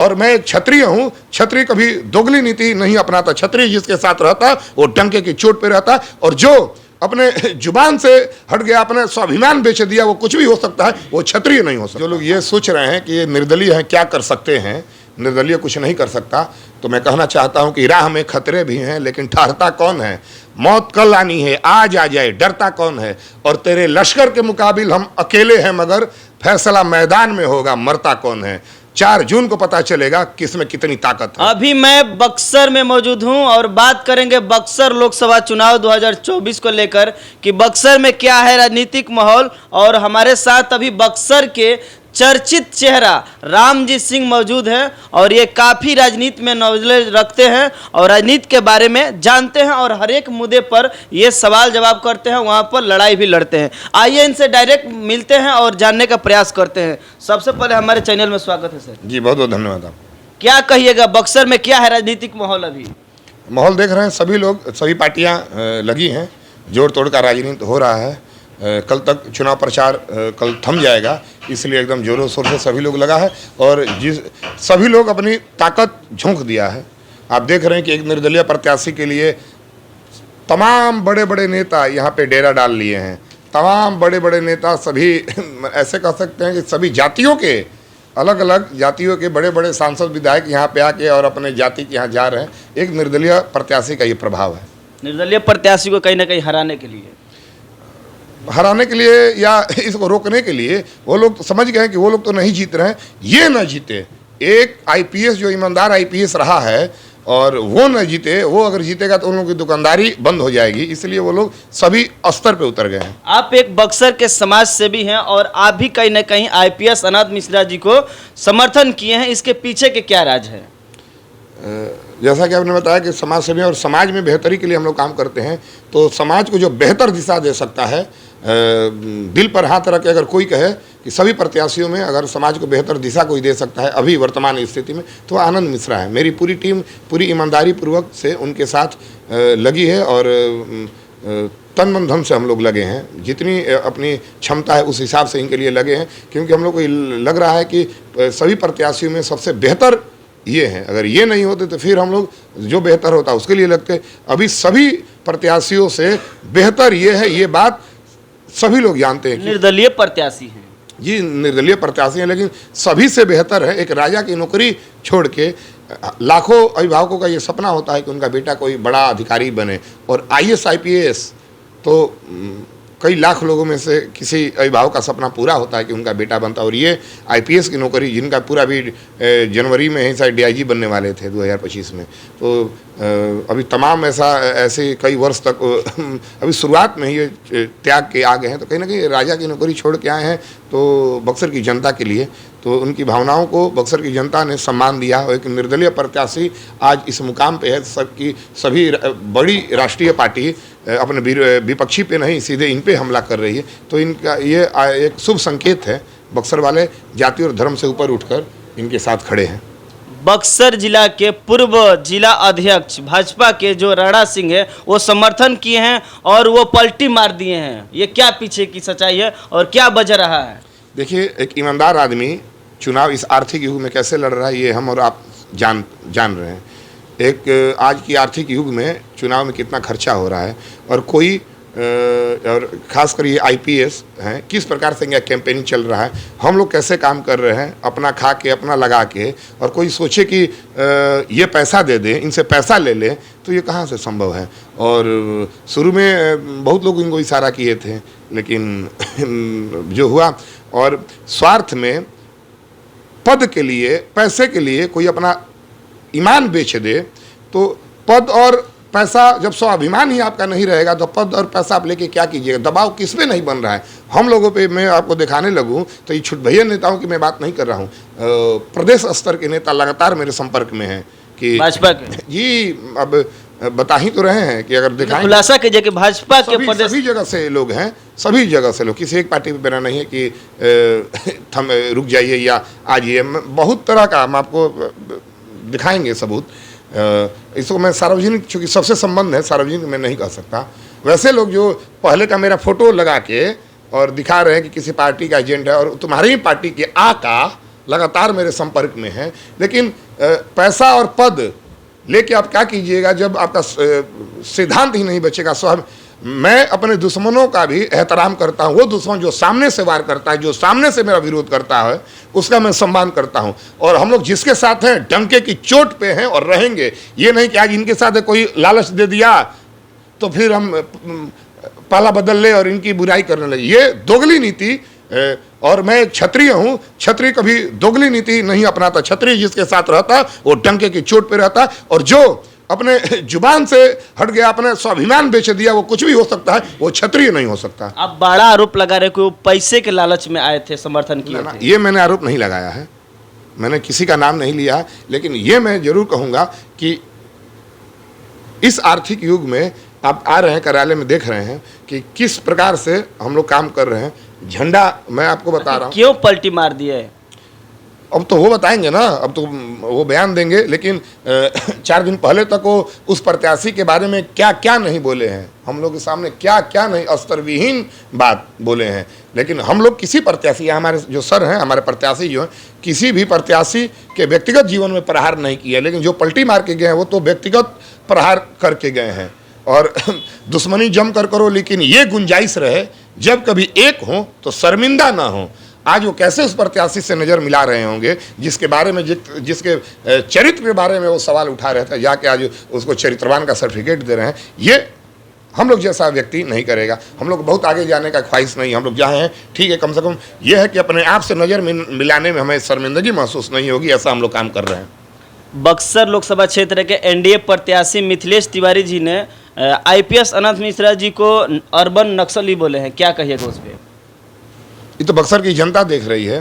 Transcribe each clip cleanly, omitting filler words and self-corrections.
और मैं एक क्षत्रिय हूँ, क्षत्रिय कभी दोगली नीति नहीं अपनाता। क्षत्रिय जिसके साथ रहता वो डंके की चोट पे रहता, और जो अपने जुबान से हट गया, अपने स्वाभिमान बेच दिया, वो कुछ भी हो सकता है, वो क्षत्रिय नहीं हो सकता। जो लोग ये सोच रहे हैं कि ये निर्दलीय हैं, क्या कर सकते हैं, निर्दलीय कुछ नहीं कर सकता, तो मैं कहना चाहता हूं कि राह में खतरे भी हैं, लेकिन ठहरता कौन है। मौत कल आनी है, आज आ जाए, डरता कौन है। और तेरे लश्कर के मुकाबिल हम अकेले हैं, मगर फैसला मैदान में होगा, मरता कौन है। 4 जून को पता चलेगा किसमें कितनी ताकत है। अभी मैं बक्सर में मौजूद हूं और बात करेंगे बक्सर लोकसभा चुनाव 2024 को लेकर कि बक्सर में क्या है राजनीतिक माहौल। और हमारे साथ अभी बक्सर के चर्चित चेहरा रामजीत सिंह मौजूद हैं और ये काफ़ी राजनीति में नॉलेज रखते हैं और राजनीति के बारे में जानते हैं और हर एक मुद्दे पर ये सवाल जवाब करते हैं, वहाँ पर लड़ाई भी लड़ते हैं। आइए इनसे डायरेक्ट मिलते हैं और जानने का प्रयास करते हैं। सबसे पहले हमारे चैनल में स्वागत है सर। जी बहुत बहुत धन्यवाद। आप क्या कहिएगा, बक्सर में क्या है राजनीतिक माहौल? अभी माहौल देख रहे हैं, सभी लोग, सभी पार्टियां लगी हैं, जोड़ तोड़ का राजनीति हो रहा है। कल तक चुनाव प्रचार कल थम जाएगा, इसलिए एकदम जोरों शोर से सभी लोग लगा है और सभी लोग अपनी ताकत झोंक दिया है। आप देख रहे हैं कि एक निर्दलीय प्रत्याशी के लिए तमाम बड़े बड़े नेता यहाँ पे डेरा डाल लिए हैं। तमाम बड़े बड़े नेता, सभी ऐसे कह सकते हैं कि सभी जातियों के, अलग अलग जातियों के बड़े बड़े सांसद विधायक यहाँ पे आके और अपने जाति के यहाँ जा रहे हैं। एक निर्दलीय प्रत्याशी का ये प्रभाव है। निर्दलीय प्रत्याशी को कहीं ना कहीं हराने के लिए या इसको रोकने के लिए वो लोग तो समझ गए हैं कि वो लोग तो नहीं जीत रहे हैं, ये न जीते। एक आईपीएस जो ईमानदार आईपीएस रहा है और वो न जीते, वो अगर जीतेगा तो उन लोगों की दुकानदारी बंद हो जाएगी, इसलिए वो लोग सभी स्तर पे उतर गए हैं। आप एक बक्सर के समाज सेवी हैं और आप भी कहीं ना कहीं आईपीएस अनाथ मिश्रा जी को समर्थन किए हैं, इसके पीछे के क्या राज है? जैसा कि आपने बताया कि समाज सेवी और समाज में बेहतरी के लिए हम लोग काम करते हैं, तो समाज को जो बेहतर दिशा दे सकता है, दिल पर हाथ रख के अगर कोई कहे कि सभी प्रत्याशियों में अगर समाज को बेहतर दिशा कोई दे सकता है अभी वर्तमान स्थिति में, तो आनंद मिश्रा है। मेरी पूरी टीम पूरी ईमानदारी पूर्वक से उनके साथ लगी है और तन मन धन से हम लोग लगे हैं। जितनी अपनी क्षमता है उस हिसाब से इनके लिए लगे हैं, क्योंकि हम लोग को लग रहा है कि सभी प्रत्याशियों में सबसे बेहतर ये है। अगर ये नहीं होते तो फिर हम लोग जो बेहतर होता उसके लिए लगते। अभी सभी प्रत्याशियों से बेहतर ये है, ये बात सभी लोग जानते हैं। निर्दलीय प्रत्याशी हैं जी, निर्दलीय प्रत्याशी हैं, लेकिन सभी से बेहतर है। एक राजा की नौकरी छोड़ के लाखों अभिभावकों का ये सपना होता है कि उनका बेटा कोई बड़ा अधिकारी बने, और आईएएस आईपीएस तो कई लाख लोगों में से किसी अभिभावक का सपना पूरा होता है कि उनका बेटा बनता। और ये आईपीएस की नौकरी, जिनका पूरा भी जनवरी में ही शायद डीआईजी बनने वाले थे 2025 में, तो अभी तमाम ऐसे कई वर्ष तक अभी शुरुआत में ही ये त्याग के आ गए हैं। तो कहीं ना कहीं राजा की नौकरी छोड़ के आए हैं, तो बक्सर की जनता के लिए, तो उनकी भावनाओं को बक्सर की जनता ने सम्मान दिया। और एक निर्दलीय प्रत्याशी आज इस मुकाम पे है। सभी बड़ी राष्ट्रीय पार्टी अपने विपक्षी पे नहीं, सीधे इन पे हमला कर रही है, तो इनका ये एक शुभ संकेत है। बक्सर वाले जाति और धर्म से ऊपर उठकर इनके साथ खड़े हैं। बक्सर जिला के पूर्व जिला अध्यक्ष भाजपा के जो राणा सिंह है, वो समर्थन किए हैं और वो पलटी मार दिए हैं। ये क्या पीछे की सच्चाई है और क्या वजह रहा है? देखिए, एक ईमानदार आदमी चुनाव इस आर्थिक युग में कैसे लड़ रहा है, ये हम और आप जान रहे हैं। एक आज की आर्थिक युग में चुनाव में कितना खर्चा हो रहा है, और कोई और ख़ासकर ये आईपीएस हैं, किस प्रकार से इनका कैंपेनिंग चल रहा है, हम लोग कैसे काम कर रहे हैं, अपना खा के अपना लगा के, और कोई सोचे कि ये पैसा दे दें, इनसे पैसा ले लें, तो ये कहाँ से संभव है। और शुरू में बहुत लोग इनको इशारा किए थे, लेकिन जो हुआ, और स्वार्थ में पद के लिए, पैसे के लिए कोई अपना ईमान बेच दे, तो पद और पैसा, जब स्वाभिमान ही आपका नहीं रहेगा तो पद और पैसा आप लेके क्या कीजिएगा। दबाव किस पे नहीं बन रहा है हम लोगों पे। मैं आपको दिखाने लगूं तो ये छुटभैया नेताओं की मैं बात नहीं कर रहा हूं, प्रदेश स्तर के नेता लगातार मेरे संपर्क में हैं कि भाजपा के जी, अब बता ही तो रहे हैं कि अगर दिखाएं, खुलासा कीजिए कि भाजपा के प्रदेश सभी जगह से लोग हैं, सभी जगह से लोग, किसी एक पार्टी पे बना नहीं है कि थम रुक जाइए या आ जाइए। बहुत तरह का हम आपको दिखाएंगे सबूत। इसको मैं सार्वजनिक, चूँकि सबसे संबंध है, सार्वजनिक मैं नहीं कह सकता। वैसे लोग जो पहले का मेरा फोटो लगा के और दिखा रहे हैं कि किसी पार्टी का एजेंट है और तुम्हारी ही पार्टी के आका लगातार मेरे संपर्क में हैं, लेकिन पैसा और पद लेके आप क्या कीजिएगा जब आपका सिद्धांत ही नहीं बचेगा। मैं अपने दुश्मनों का भी एहतराम करता हूँ। वो दुश्मन जो सामने से वार करता है, जो सामने से मेरा विरोध करता है, उसका मैं सम्मान करता हूँ। और हम लोग जिसके साथ हैं डंके की चोट पे हैं और रहेंगे। ये नहीं कि आज इनके साथ कोई लालच दे दिया तो फिर हम पाला बदल ले और इनकी बुराई करने लगे। ये दोगली नीति, और मैं एक क्षत्रिय हूँ, क्षत्रिय कभी दोगली नीति नहीं अपनाता। क्षत्रिय जिसके साथ रहता वो डंके की चोट पे रहता, और जो अपने जुबान से हट गया, अपने स्वाभिमान बेच दिया, वो कुछ भी हो सकता है, वो क्षत्रिय नहीं हो सकता। आप बड़ा आरोप लगा रहे कि वो पैसे के लालच में आए थे, समर्थन किए थे। ये मैंने आरोप नहीं लगाया है, मैंने किसी का नाम नहीं लिया, लेकिन ये मैं जरूर कहूँगा कि इस आर्थिक युग में आप आ रहे हैं, कार्यालय में देख रहे हैं कि किस प्रकार से हम लोग काम कर रहे हैं। झंडा मैं आपको बता रहा हूँ। क्यों पलटी मार दिया है? अब तो वो बताएंगे ना, अब तो वो बयान देंगे, लेकिन 4 दिन पहले तक वो उस प्रत्याशी के बारे में क्या क्या नहीं बोले हैं, हम लोग के सामने क्या क्या नहीं अस्तर विहीन बात बोले हैं। लेकिन हम लोग किसी प्रत्याशी, हमारे जो सर हैं, हमारे प्रत्याशी जो हैं, किसी भी प्रत्याशी के व्यक्तिगत जीवन में प्रहार नहीं किया, लेकिन जो पलटी मार के गए हैं वो तो व्यक्तिगत प्रहार करके गए हैं। और दुश्मनी जम कर करो, लेकिन ये गुंजाइश रहे जब कभी एक हो तो शर्मिंदा ना हो। आज वो कैसे उस प्रत्याशी से नज़र मिला रहे होंगे जिसके बारे में, जिसके चरित्र के बारे में वो सवाल उठा रहे थे, जाके आज उसको चरित्रवान का सर्टिफिकेट दे रहे हैं। ये हम लोग जैसा व्यक्ति नहीं करेगा। हम लोग बहुत आगे जाने का ख्वाहिश नहीं, हम लोग जहाँ हैं ठीक है, कम से कम ये है कि अपने आप से नज़र मिलाने में हमें शर्मिंदगी महसूस नहीं होगी, ऐसा हम लोग काम कर रहे हैं। बक्सर लोकसभा क्षेत्र के एनडीए प्रत्याशी मिथिलेश तिवारी जी ने आईपीएस अनंत मिश्रा जी को अर्बन नक्सली बोले हैं, क्या कहिएगा उस पर? ये तो बक्सर की जनता देख रही है।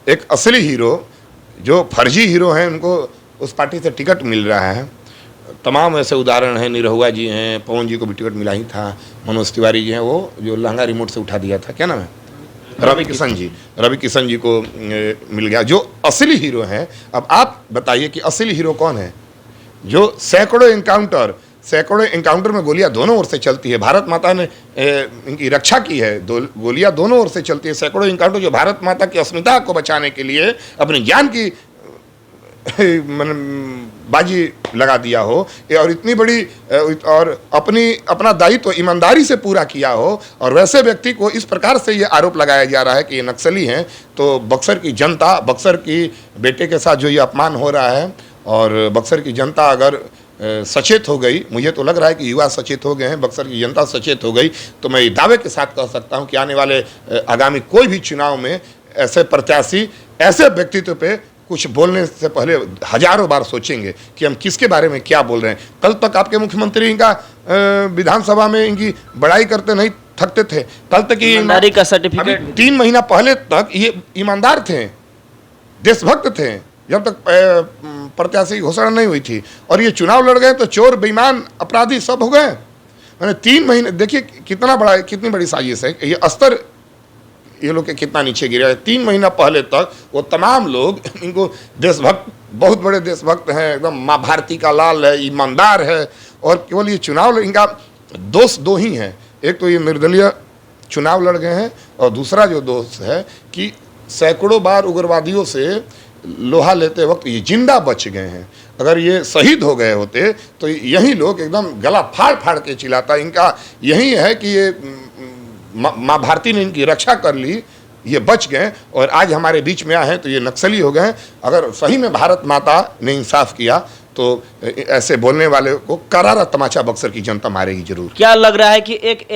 एक असली हीरो, जो फर्जी हीरो हैं, उनको उस पार्टी से टिकट मिल रहा है। तमाम ऐसे उदाहरण हैं, निरहुआ जी हैं, पवन जी को भी टिकट मिला ही था, मनोज तिवारी जी हैं, वो जो लहंगा रिमोट से उठा दिया था, क्या नाम है, रवि किशन जी को मिल गया, जो असली हीरो हैं। अब आप बताइए कि असली हीरो कौन है? जो सैकड़ों एनकाउंटर में गोलियां दोनों ओर से चलती है, भारत माता ने इनकी रक्षा की है, गोलियां दोनों ओर से चलती है, सैकड़ों एनकाउंटर जो भारत माता की अस्मिता को बचाने के लिए अपनी जान की बाजी लगा दिया हो, और इतनी बड़ी और अपना दायित्व ईमानदारी से पूरा किया हो, और वैसे व्यक्ति को इस प्रकार से ये आरोप लगाया जा रहा है कि ये नक्सली हैं। तो बक्सर की जनता, बक्सर की बेटे के साथ जो ये अपमान हो रहा है, और बक्सर की जनता अगर सचेत हो गई, मुझे तो लग रहा है कि युवा सचेत हो गए हैं, बक्सर की जनता सचेत हो गई, तो मैं दावे के साथ कह सकता हूं कि आने वाले आगामी कोई भी चुनाव में ऐसे प्रत्याशी, ऐसे व्यक्तित्व पे कुछ बोलने से पहले हजारों बार सोचेंगे कि हम किसके बारे में क्या बोल रहे हैं। कल तक आपके मुख्यमंत्री इनका विधानसभा में इनकी बड़ाई करते नहीं थकते थे। कल तक ईमानदारी का सर्टिफिकेट 3 महीना पहले तक ये ईमानदार थे, देशभक्त थे, जब तक प्रत्याशी की घोषणा नहीं हुई थी। और ये चुनाव लड़ गए तो चोर, बेईमान, अपराधी सब हो गए। मैंने 3 महीने, देखिए कितनी बड़ी साजिश है, ये अस्तर ये लोग के कितना नीचे गिरा है। 3 महीना पहले तक वो तमाम लोग इनको देशभक्त, बहुत बड़े देशभक्त हैं, एकदम माँ भारती का लाल है, ईमानदार है, और केवल ये चुनाव इनका दोष 2 ही हैं। एक तो ये निर्दलीय चुनाव लड़ गए हैं, और दूसरा जो दोष है कि सैकड़ों बार उग्रवादियों से लोहा लेते वक्त ये जिंदा बच गए हैं। अगर ये शहीद हो गए होते तो यही लोग एकदम गला फाड़ फाड़ के चिल्लाता। इनका यही है कि ये माँ भारती ने इनकी रक्षा कर ली, ये बच गए, और आज हमारे बीच में आए हैं तो ये नक्सली हो गए। अगर सही में भारत माता ने इंसाफ किया तो ऐसे बोलने वाले को करारा तमाचा बक्सर की जनता मारेगी जरूर। क्या लग रहा है कि एक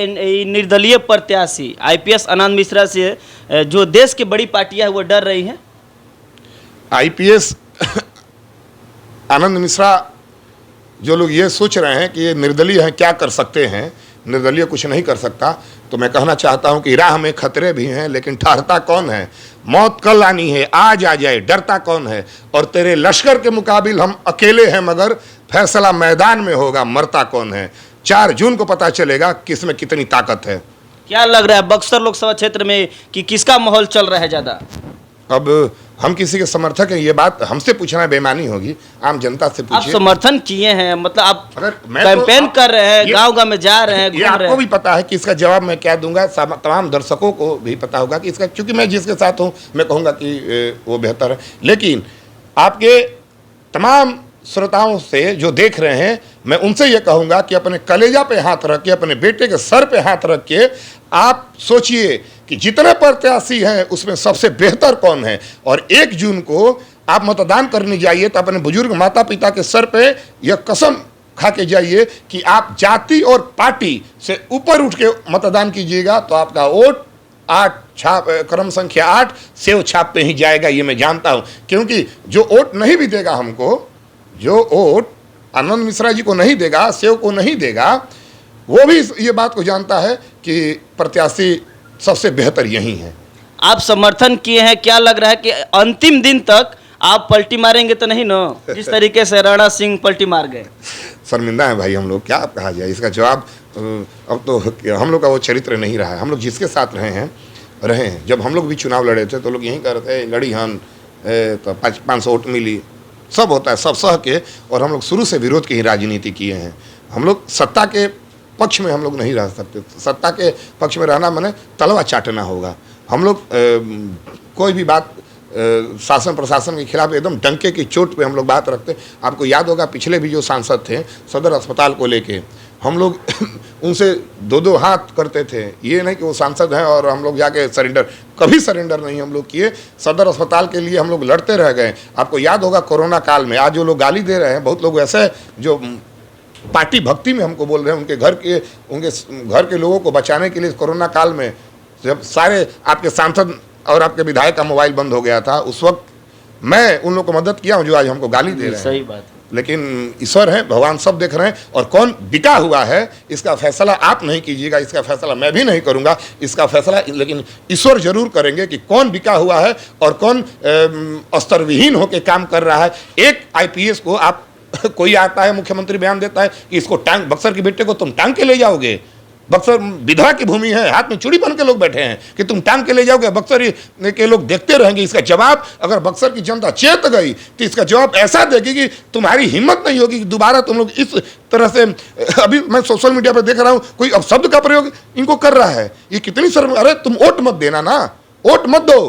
निर्दलीय प्रत्याशी आईपीएस आनंद मिश्रा से जो देश की बड़ी पार्टियां वो डर रही हैं? आईपीएस आनंद मिश्रा, जो लोग ये सोच रहे हैं कि ये निर्दलीय हैं, क्या कर सकते हैं, निर्दलीय कुछ नहीं कर सकता, तो मैं कहना चाहता हूं कि राह में खतरे भी हैं, लेकिन ठहरता कौन है? मौत कल आनी है, आज आ जाए, डरता कौन है? और तेरे लश्कर के मुकाबिल हम अकेले हैं, मगर फैसला मैदान में होगा, मरता कौन है? 4 जून को पता चलेगा किसमें कितनी ताकत है। क्या लग रहा है बक्सर लोकसभा क्षेत्र में कि किसका माहौल चल रहा है ज़्यादा? अब हम किसी के समर्थक हैं, ये बात हमसे पूछना बेईमानी होगी, आम जनता से आप पूछिए। समर्थन किए हैं, मतलब आप अगर मैं कैंपेन कर रहे हैं, ये- गांव-गांव में जा रहे हैं, ये घूम रहे आपको हैं। भी पता है कि इसका जवाब मैं क्या दूंगा, तमाम दर्शकों को भी पता होगा कि इसका, क्योंकि मैं जिसके साथ हूं मैं कहूंगा कि वो बेहतर है। लेकिन आपके तमाम श्रोताओं से जो देख रहे हैं, मैं उनसे ये कहूंगा कि अपने कलेजा पे हाथ रख के, अपने बेटे के सर पे हाथ रख के आप सोचिए कि जितने प्रत्याशी हैं उसमें सबसे बेहतर कौन है, और 1 जून को आप मतदान करने जाइए तो अपने बुजुर्ग माता पिता के सर पे यह कसम खा के जाइए कि आप जाति और पार्टी से ऊपर उठ के मतदान कीजिएगा, तो आपका वोट 8 छाप, क्रम संख्या 8 सेव छाप पे ही जाएगा, ये मैं जानता हूं। क्योंकि जो वोट नहीं भी देगा हमको, जो वोट आनंद मिश्रा जी को नहीं देगा, सेव को नहीं देगा, वो भी ये बात को जानता है कि प्रत्याशी सबसे बेहतर यही है। आप समर्थन किए हैं, क्या लग रहा है कि अंतिम दिन तक आप पलटी मारेंगे तो नहीं ना, जिस तरीके से राणा सिंह पलटी मार गए? शर्मिंदा है भाई हम लोग, क्या कहा जाए इसका जवाब। अब तो हम लोग का वो चरित्र नहीं रहा है। हम लोग जिसके साथ रहे हैं, जब हम लोग भी चुनाव लड़े थे तो लोग यही कह रहे थे लड़ी हन तो 500 वोट मिली, सब होता है, सब सह के। और हम लोग शुरू से विरोध की ही राजनीति किए हैं। हम लोग सत्ता के पक्ष में हम लोग नहीं रह सकते। सत्ता के पक्ष में रहना माने तलवा चाटना होगा। हम लोग कोई भी बात शासन प्रशासन के खिलाफ एकदम डंके की चोट पे हम लोग बात रखते। आपको याद होगा पिछले भी जो सांसद थे सदर अस्पताल को लेके, हम लोग उनसे 2-2 हाथ करते थे। ये नहीं कि वो सांसद हैं और हम लोग जाके कभी सरेंडर नहीं हम लोग किए। सदर अस्पताल के लिए हम लोग लड़ते रह गए। आपको याद होगा कोरोना काल में, आज जो लोग गाली दे रहे हैं, बहुत लोग ऐसे जो पार्टी भक्ति में हमको बोल रहे हैं, उनके घर के लोगों को बचाने के लिए कोरोना काल में जब सारे आपके सांसद और आपके विधायक का मोबाइल बंद हो गया था, उस वक्त मैं उन लोगों को मदद किया हूं जो आज हमको गाली दे रहे हैं। सही बात है। लेकिन ईश्वर है, भगवान सब देख रहे हैं। और कौन बिका हुआ है इसका फैसला आप नहीं कीजिएगा, इसका फैसला मैं भी नहीं करूंगा। इसका फैसला लेकिन ईश्वर जरूर करेंगे कि कौन बिका हुआ है और कौन अस्त्र विहीन होकर काम कर रहा है। एक IPS को आप कोई आता है मुख्यमंत्री बयान देता है कि इसको टांग, बक्सर के बेटे को तुम टांग के ले जाओगे, बक्सर विधवा की भूमि है, हाथ में चूड़ी बन के लोग बैठे हैं कि तुम टांग के ले जाओगे, बक्सर के लोग देखते रहेंगे। इसका जवाब अगर बक्सर की जनता चेत गई तो इसका जवाब ऐसा देगी कि तुम्हारी हिम्मत नहीं होगी कि दोबारा तुम लोग इस तरह से। अभी मैं सोशल मीडिया पर देख रहा हूं कोई अब शब्द का प्रयोग इनको कर रहा है, ये कितनी शर्म। अरे तुम वोट मत देना ना, वोट मत दो,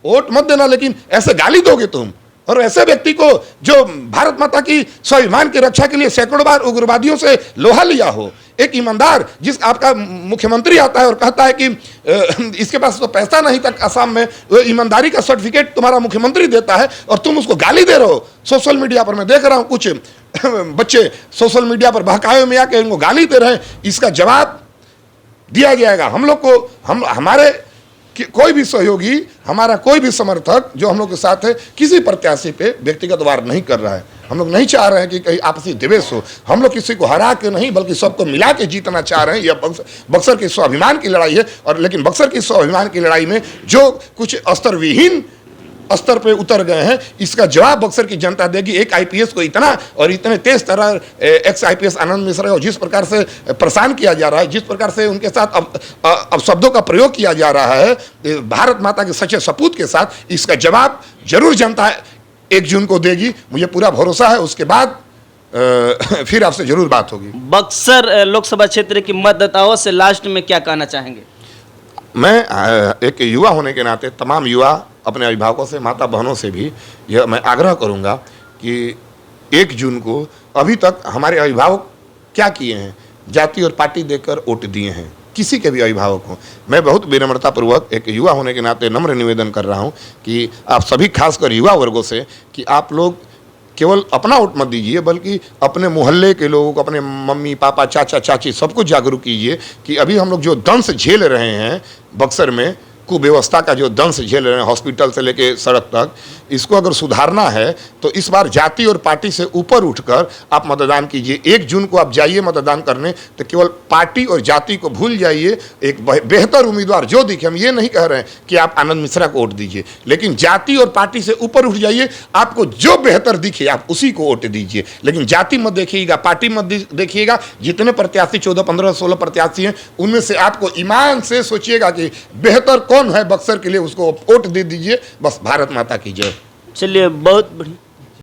वोट मत देना, लेकिन ऐसे गाली दोगे तुम। और ऐसे व्यक्ति को जो भारत माता की स्वाभिमान की रक्षा के लिए सैकड़ों बार उग्रवादियों से लोहा लिया हो, एक ईमानदार जिस आपका मुख्यमंत्री आता है और कहता है कि इसके पास तो पैसा नहीं था असम में, वो ईमानदारी का सर्टिफिकेट तुम्हारा मुख्यमंत्री देता है और तुम उसको गाली दे रहे हो। सोशल मीडिया पर मैं देख रहा हूं कुछ बच्चे सोशल मीडिया पर बहकावे में आके उनको गाली दे रहे हैं। इसका जवाब दिया जाएगा। हम लोग को हमारे कोई भी सहयोगी, हमारा कोई भी समर्थक जो हम लोग के साथ है, किसी प्रत्याशी पे व्यक्तिगत वार नहीं कर रहा है। हम लोग नहीं चाह रहे हैं कि कहीं आपसी द्वेष हो। हम लोग किसी को हरा के नहीं बल्कि सबको मिला के जीतना चाह रहे हैं। यह बक्सर के स्वाभिमान की लड़ाई है। और लेकिन बक्सर की स्वाभिमान की लड़ाई में जो कुछ अस्त्र विहीन स्तर पे उतर गए हैं, इसका जवाब बक्सर की जनता देगी। एक IPS को इतना और इतने तेज तरह एक्स IPS आनंद मिश्रा को जिस प्रकार से परेशान किया जा रहा है, जिस प्रकार से उनके साथ अब शब्दों का प्रयोग किया जा रहा है भारत माता के सच्चे सपूत के साथ, इसका जवाब जरूर जनता 1 जून को देगी, मुझे पूरा भरोसा है। उसके बाद फिर आपसे जरूर बात होगी। बक्सर लोकसभा क्षेत्र की मतदाताओं से लास्ट में क्या कहना चाहेंगे? मैं एक युवा होने के नाते तमाम युवा अपने अभिभावकों से, माता बहनों से भी यह मैं आग्रह करूंगा कि 1 जून को अभी तक हमारे अभिभावक क्या किए हैं, जाति और पार्टी देकर वोट दिए हैं। किसी के भी अभिभावक हो, मैं बहुत विनम्रतापूर्वक एक युवा होने के नाते नम्र निवेदन कर रहा हूं कि आप सभी खासकर युवा वर्गों से कि आप लोग केवल अपना वोट मत दीजिए बल्कि अपने मोहल्ले के लोगों को, अपने मम्मी पापा चाचा चाची सबको जागरूक कीजिए कि अभी हम लोग जो दंश झेल रहे हैं बक्सर में, कुव्यवस्था का जो दंश झेल रहे हैं हॉस्पिटल से लेके सड़क तक, इसको अगर सुधारना है तो इस बार जाति और पार्टी से ऊपर उठकर आप मतदान कीजिए। 1 जून को आप जाइए मतदान करने तो केवल पार्टी और जाति को भूल जाइए। एक बेहतर उम्मीदवार जो दिखे, हम ये नहीं कह रहे हैं कि आप आनंद मिश्रा को वोट दीजिए, लेकिन जाति और पार्टी से ऊपर उठ जाइए। आपको जो बेहतर दिखे आप उसी को वोट दीजिए, लेकिन जाति मत देखिएगा, पार्टी मत देखिएगा। जितने प्रत्याशी 14, 15, 16 प्रत्याशी हैं उनमें से आपको ईमान से सोचिएगा कि बेहतर कौन है बक्सर के लिए उसको वोट दे दीजिए, बस। भारत माता की जय। चलिए, बहुत बढ़िया।